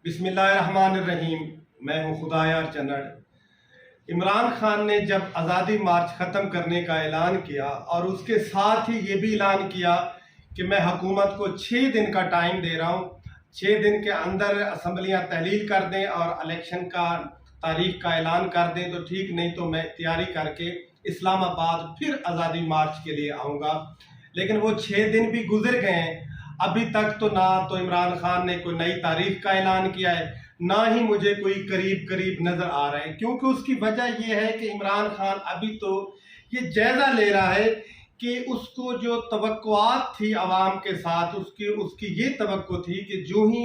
बिस्मिल्लाहिर्रहमानिर्रहीम। मैं हूं खुदायार चन्नड़। इमरान खान ने जब आज़ादी मार्च ख़त्म करने का ऐलान किया और उसके साथ ही ये भी ऐलान किया कि मैं हुकूमत को 6 दिन का टाइम दे रहा हूँ, 6 दिन के अंदर असम्बलियाँ तहलील कर दें और इलेक्शन का तारीख का ऐलान कर दें तो ठीक, नहीं तो मैं तैयारी करके इस्लामाबाद फिर आज़ादी मार्च के लिए आऊँगा। लेकिन वो 6 दिन भी गुजर गए हैं, अभी तक तो ना तो इमरान खान ने कोई नई तारीख का ऐलान किया है, ना ही मुझे कोई करीब नजर आ रहा है। क्योंकि उसकी वजह यह है कि इमरान खान अभी तो ये जायजा ले रहा है कि उसको जो तवक्कुआत थी आवाम के साथ, उसकी ये तवक्को थी कि जो ही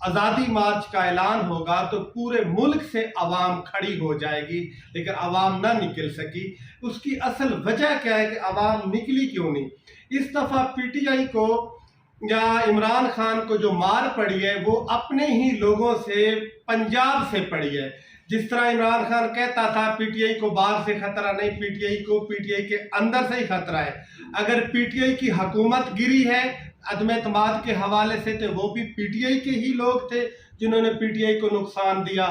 आज़ादी मार्च का ऐलान होगा तो पूरे मुल्क से आवाम खड़ी हो जाएगी, लेकिन आवाम ना निकल सकी। उसकी असल वजह क्या है कि आवाम निकली क्यों नहीं? इस दफ़ा पीटीआई को या इमरान खान को जो मार पड़ी है वो अपने ही लोगों से, पंजाब से पड़ी है। जिस तरह इमरान खान कहता था पीटीआई को बाहर से खतरा नहीं, पीटीआई को पीटीआई के अंदर से ही खतरा है। अगर पीटीआई की हुकूमत गिरी है अदम एतमाद के हवाले से, तो वो भी पीटीआई के ही लोग थे जिन्होंने पीटीआई को नुकसान दिया।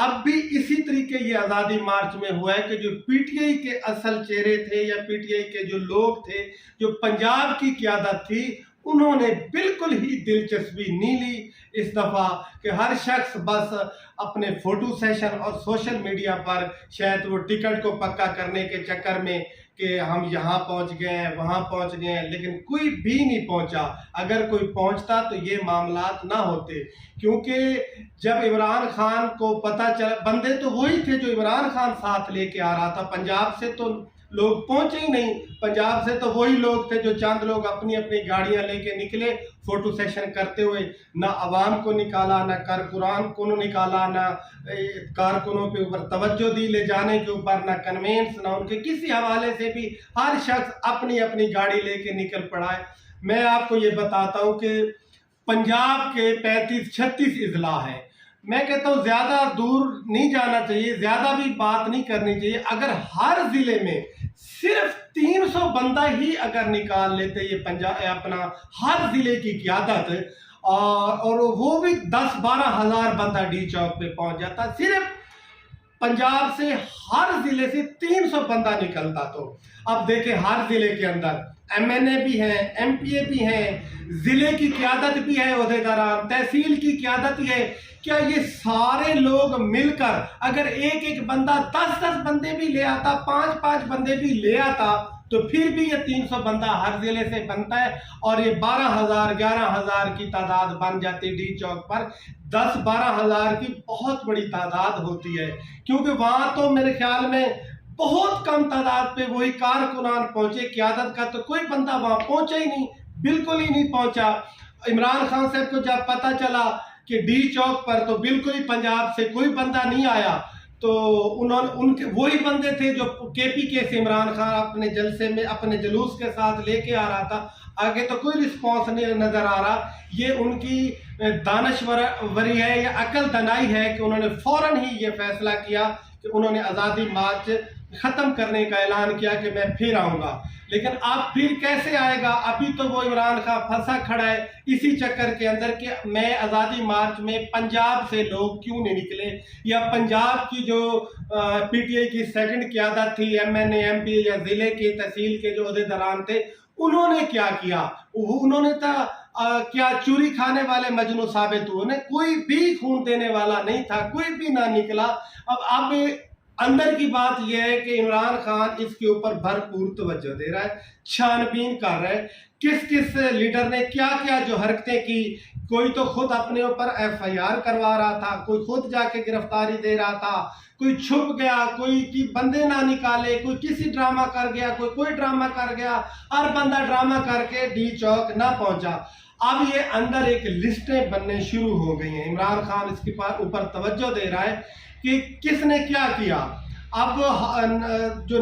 अब भी इसी तरीके ये आज़ादी मार्च में हुआ है कि जो पीटीआई के असल चेहरे थे या पीटीआई के जो लोग थे, जो पंजाब की क़यादत थी, उन्होंने बिल्कुल ही दिलचस्पी नहीं ली इस दफ़ा कि हर शख्स बस अपने फ़ोटो सेशन और सोशल मीडिया पर शायद वो टिकट को पक्का करने के चक्कर में कि हम यहाँ पहुँच गए हैं, वहाँ पहुँच गए हैं, लेकिन कोई भी नहीं पहुँचा। अगर कोई पहुँचता तो ये मामलात ना होते, क्योंकि जब इमरान खान को पता चला, बंदे तो वही थे जो इमरान खान साथ लेके आ रहा था। पंजाब से तो लोग पहुंचे ही नहीं, पंजाब से तो वही लोग थे जो चंद लोग अपनी अपनी गाड़ियां लेके निकले फोटो सेशन करते हुए। ना आवाम को निकाला, ना कारकुनान को निकाला, ना कारकुनों के ऊपर तवज्जो दी ले जाने के ऊपर, ना कन्वेंस, ना उनके किसी हवाले से भी। हर शख्स अपनी अपनी गाड़ी लेके निकल पड़ा है। मैं आपको ये बताता हूँ कि पंजाब के 35-36 इजला है। मैं कहता हूँ ज्यादा दूर नहीं जाना चाहिए, ज्यादा भी बात नहीं करनी चाहिए। अगर हर जिले में सिर्फ 300 बंदा ही अगर निकाल लेते ये पंजाब अपना हर जिले की क़यादत, और वो भी 10-12 हज़ार बंदा डी चौक पे पहुंच जाता, सिर्फ पंजाब से हर जिले से 300 बंदा निकलता। तो अब देखें हर जिले के अंदर एमएनए भी हैं, एमपीए भी हैं, जिले की क़यादत भी है, ओहदेदारान तहसील की क़यादत है। क्या ये सारे लोग मिलकर अगर एक एक बंदा 10-10 बंदे भी ले आता, 5-5 बंदे भी ले आता, तो फिर भी ये 300 बंदा हर जिले से बनता है और ये 12,000 11,000 की तादाद बन जाती डी चौक पर। 10-12 हज़ार की बहुत बड़ी तादाद होती है, क्योंकि वहां तो मेरे ख्याल में बहुत कम तादाद पे वही कारकुनान पहुंचे। क़यादत का तो कोई बंदा वहां पहुंचा ही नहीं, बिल्कुल ही नहीं पहुंचा। इमरान खान साहब को जब पता चला कि डी चौक पर तो बिल्कुल ही पंजाब से कोई बंदा नहीं आया, तो उन्होंने उनके वही बंदे थे जो केपीके से इमरान खान अपने जलसे में अपने जुलूस के साथ लेके आ रहा था। आगे तो कोई रिस्पॉन्स नहीं नजर आ रहा। ये उनकी दानश्वरी है या अकल दनाई है कि उन्होंने फौरन ही ये फैसला किया कि उन्होंने आज़ादी मार्च ख़त्म करने का ऐलान किया कि मैं फिर आऊँगा। लेकिन अब फिर कैसे आएगा? अभी तो वो इमरान खान फंसा खड़ा है इसी चक्कर के अंदर कि मैं आज़ादी मार्च में पंजाब से लोग क्यों नहीं निकले, या पंजाब की जो पीटीआई की सेकंड क़यादत थी, एमएनए एमपी या ज़िले के तहसील के जो ओहदेदारान थे, उन्होंने क्या किया? उन्होंने तो क्या चोरी खाने वाले मजनू साबित हुए? कोई भी खून देने वाला नहीं था, कोई भी ना निकला। अब अंदर की बात यह है कि इमरान खान इसके ऊपर भरपूर तवज्जो दे रहा है, छानबीन कर रहा है किस किस लीडर ने क्या क्या जो हरकतें की। कोई तो खुद अपने ऊपर एफआईआर करवा रहा था, कोई खुद जाके गिरफ्तारी दे रहा था, कोई छुप गया, कोई की बंदे ना निकाले, कोई किसी ड्रामा कर गया, कोई ड्रामा कर गया। हर बंदा ड्रामा करके डी चौक ना पहुंचा। अब ये अंदर एक लिस्टें बनने शुरू हो गई हैं। इमरान खान इसके ऊपर तवज्जो दे रहा है कि किसने क्या किया। अब जो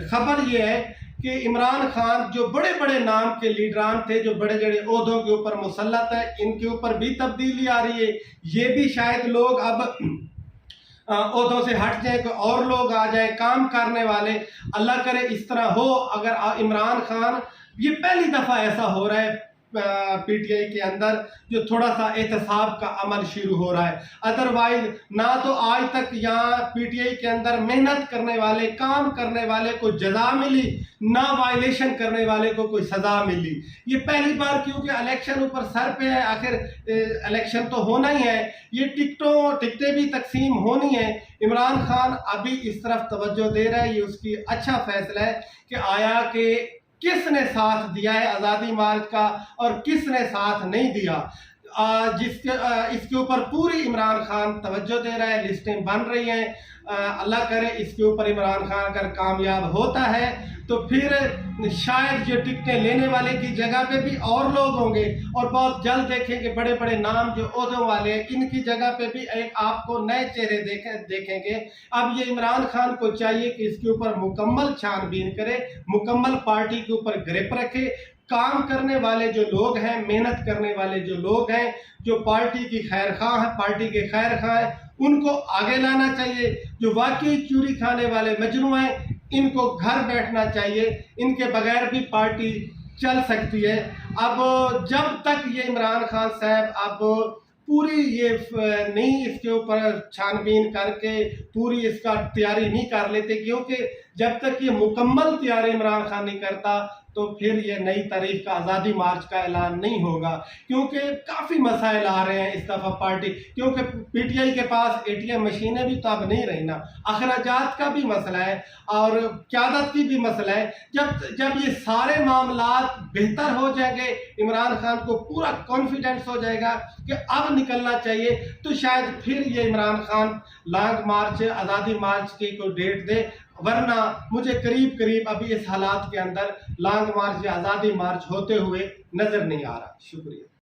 खबर ये है कि इमरान खान जो बड़े बड़े नाम के लीडरान थे, जो बड़े बड़े ओहदों के ऊपर मुसल्लत है, इनके ऊपर भी तब्दीली आ रही है। ये भी शायद लोग अब ओहदों से हट जाए, कोई और लोग आ जाए काम करने वाले। अल्लाह करे इस तरह हो। अगर इमरान खान, ये पहली दफ़ा ऐसा हो रहा है पीटीआई के अंदर जो थोड़ा सा एहतसाब का अमल शुरू हो रहा है। अदरवाइज ना तो आज तक यहाँ पीटीआई के अंदर मेहनत करने वाले, काम करने वाले को जजा मिली, ना वायलेशन करने वाले को कोई सजा मिली। ये पहली बार, क्योंकि इलेक्शन ऊपर सर पे है, आखिर इलेक्शन तो होना ही है, ये टिकटें भी तकसीम होनी है। इमरान खान अभी इस तरफ तवज्जो दे रहा है, ये उसकी अच्छा फैसला है कि आया कि किसने साथ दिया है आज़ादी मार्च का और किसने साथ नहीं दिया। इसके ऊपर पूरी इमरान खान तवज्जो दे रहा है, लिस्टें बन रही हैं। अल्लाह करे इसके ऊपर इमरान खान अगर कामयाब होता है तो फिर शायद जो टिकटें लेने वाले की जगह पे भी और लोग होंगे और बहुत जल्द देखेंगे बड़े बड़े नाम जो ओहदों वाले हैं, इनकी जगह पे भी एक आपको नए चेहरे देखेंगे। अब ये इमरान खान को चाहिए कि इसके ऊपर मुकम्मल छानबीन करे, मुकम्मल पार्टी के ऊपर ग्रिप रखे। काम करने वाले जो लोग हैं, मेहनत करने वाले जो लोग हैं, जो पार्टी की खैर खां है, पार्टी के खैर खां है, उनको आगे लाना चाहिए। जो वाकई चूरी खाने वाले मजनू हैं, इनको घर बैठना चाहिए, इनके बगैर भी पार्टी चल सकती है। अब जब तक ये इमरान खान साहब अब पूरी ये नहीं इसके ऊपर छानबीन करके पूरी इसका तैयारी नहीं कर लेते, क्योंकि जब तक ये मुकम्मल तैयारी इमरान खान नहीं करता तो फिर ये नई तारीख का आज़ादी मार्च का ऐलान नहीं होगा। क्योंकि काफ़ी मसाइल आ रहे हैं इस दफ़ा पार्टी, क्योंकि पीटीआई के पास एटीएम मशीनें भी तो अब नहीं रही ना, अखराजात का भी मसला है और क़यादत की भी मसला है। जब ये सारे मामलात बेहतर हो जाएंगे, इमरान खान को पूरा कॉन्फिडेंस हो जाएगा कि अब निकलना चाहिए, तो शायद फिर ये इमरान खान लॉन्ग मार्च, आज़ादी मार्च की कोई डेट दे। वरना मुझे करीब करीब अभी इस हालात के अंदर लॉन्ग मार्च या आज़ादी मार्च होते हुए नजर नहीं आ रहा। शुक्रिया।